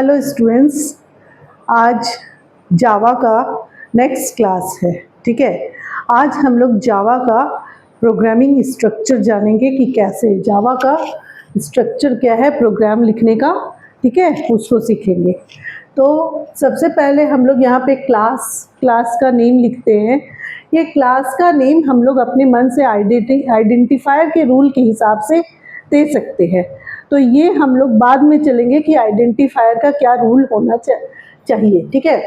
Hello students, आज जावा का next class है। ठीक है, आज हम लोग जावा का प्रोग्रामिंग स्ट्रक्चर जानेंगे कि कैसे जावा का स्ट्रक्चर क्या है प्रोग्राम लिखने का। ठीक है, उसको सीखेंगे। तो सबसे पहले हम लोग यहाँ पे क्लास का नेम लिखते हैं। ये क्लास का नेम हम लोग अपने मन से आइडेंटिफायर के रूल के हिसाब से दे सकते हैं। तो ये हम लोग बाद में चलेंगे कि आइडेंटिफायर का क्या रूल होना चाहिए। ठीक है,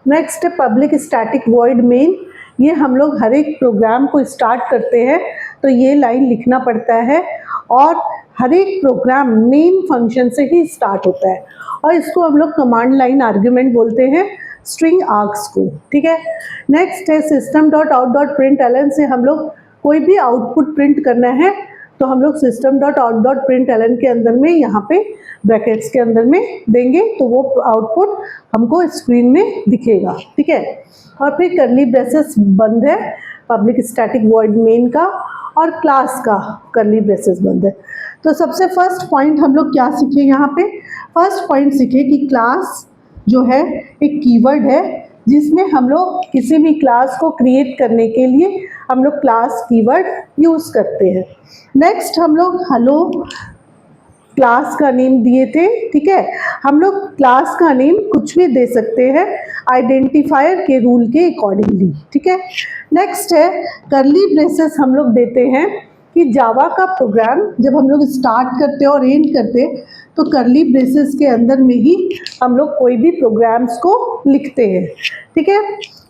नेक्स्ट है पब्लिक स्टैटिक वॉइड मेन। ये हम लोग हर एक प्रोग्राम को स्टार्ट करते हैं तो ये लाइन लिखना पड़ता है, और हर एक प्रोग्राम मेन फंक्शन से ही स्टार्ट होता है, और इसको हम लोग कमांड लाइन आर्ग्यूमेंट बोलते हैं, स्ट्रिंग आर्ग्स को। ठीक है, नेक्स्ट है system dot out dot print L N से हम लोग कोई भी आउटपुट प्रिंट करना है तो हम लोग system dot out dot print L N के अंदर में यहाँ पे ब्रैकेट्स के अंदर में देंगे तो वो आउटपुट हमको स्क्रीन में दिखेगा। ठीक है, और फिर कर्ली ब्रेसेस बंद है पब्लिक स्टैटिक वॉइड मेन का, और क्लास का कर्ली ब्रेसेस बंद है। तो सबसे फर्स्ट पॉइंट हम लोग क्या सीखे यहाँ पे, फर्स्ट पॉइंट सीखे कि क्लास जो है एक कीवर्ड है जिसमें हम लोग किसी भी क्लास को क्रिएट करने के लिए हम लोग क्लास कीवर्ड यूज़ करते हैं। नेक्स्ट हम लोग हेलो क्लास का नेम दिए थे। ठीक है, हम लोग क्लास का नेम कुछ भी दे सकते हैं आइडेंटिफायर के रूल के अकॉर्डिंगली। ठीक है, नेक्स्ट है कर्ली ब्रेसेस हम लोग देते हैं कि जावा का प्रोग्राम जब हम लोग स्टार्ट करते हैं और एंड करते हैं तो कर्ली ब्रेसेस के अंदर में ही हम लोग कोई भी प्रोग्राम्स को लिखते हैं। ठीक है,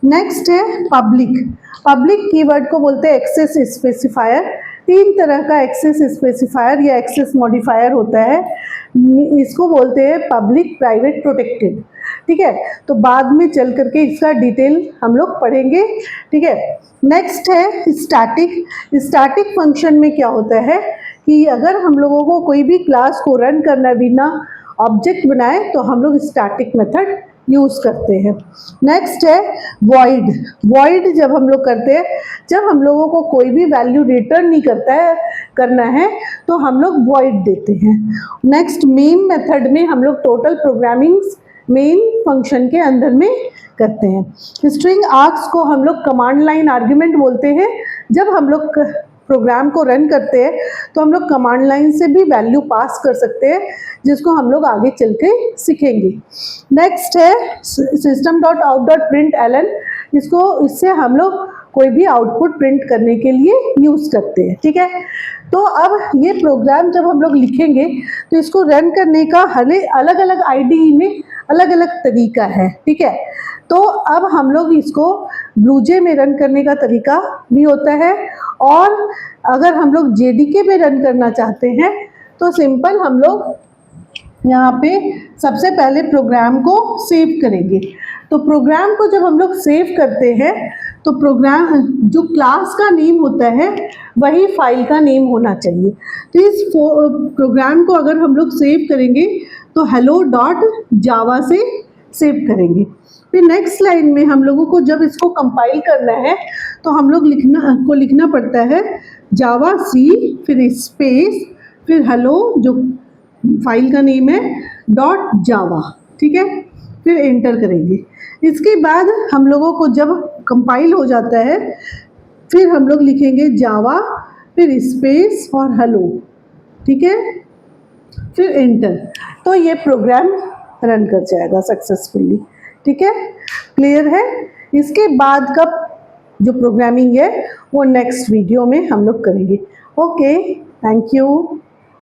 नेक्स्ट है पब्लिक कीवर्ड को बोलते हैं एक्सेस स्पेसिफायर। तीन तरह का एक्सेस स्पेसिफायर या एक्सेस मॉडिफायर होता है, इसको बोलते हैं पब्लिक, प्राइवेट, प्रोटेक्टेड। ठीक है, तो बाद में चल करके इसका डिटेल हम लोग पढ़ेंगे। ठीक है, नेक्स्ट है स्टैटिक फंक्शन में क्या होता है कि अगर हम लोगों को कोई भी क्लास को रन करना बिना ऑब्जेक्ट बनाए तो हम लोग स्टैटिक मेथड यूज़ करते हैं। नेक्स्ट है वॉइड जब हम लोग करते हैं, जब हम लोगों को कोई भी वैल्यू रिटर्न नहीं करना है तो हम लोग वॉइड देते हैं। नेक्स्ट मेन मेथड में हम लोग टोटल प्रोग्रामिंग मेन फंक्शन के अंदर में करते हैं। स्ट्रिंग आर्ग्स को हम लोग कमांड लाइन आर्ग्यूमेंट बोलते हैं। जब हम लोग प्रोग्राम को रन करते हैं तो हम लोग कमांड लाइन से भी वैल्यू पास कर सकते हैं, जिसको हम लोग आगे चल के सीखेंगे। नेक्स्ट है system dot out dot print L N, इससे हम लोग कोई भी आउटपुट प्रिंट करने के लिए यूज़ करते हैं। ठीक है, तो अब ये प्रोग्राम जब हम लोग लिखेंगे तो इसको रन करने का अलग अलग आईडीई में अलग अलग तरीका है। ठीक है, तो अब हम लोग इसको ब्लूजे में रन करने का तरीका भी होता है, और अगर हम लोग जेडीके में रन करना चाहते हैं तो सिंपल हम लोग यहाँ पे सबसे पहले प्रोग्राम को सेव करेंगे। तो प्रोग्राम को जब हम लोग सेव करते हैं तो प्रोग्राम जो क्लास का नेम होता है वही फाइल का नेम होना चाहिए। तो इस प्रोग्राम को अगर हम लोग सेव करेंगे तो हेलो डॉट जावा से सेव करेंगे। फिर नेक्स्ट लाइन में हम लोगों को जब इसको कंपाइल करना है तो हम लोग लिखना पड़ता है जावा सी, फिर स्पेस, फिर हेलो जो फाइल का नेम है डॉट जावा। ठीक है, फिर एंटर करेंगे। इसके बाद हम लोगों को जब कंपाइल हो जाता है फिर हम लोग लिखेंगे जावा, फिर स्पेस और हेलो। ठीक है, फिर एंटर, तो ये प्रोग्राम रन कर जाएगा सक्सेसफुली। ठीक है, क्लियर है। इसके बाद का जो प्रोग्रामिंग है वो नेक्स्ट वीडियो में हम लोग करेंगे। Okay, thank you.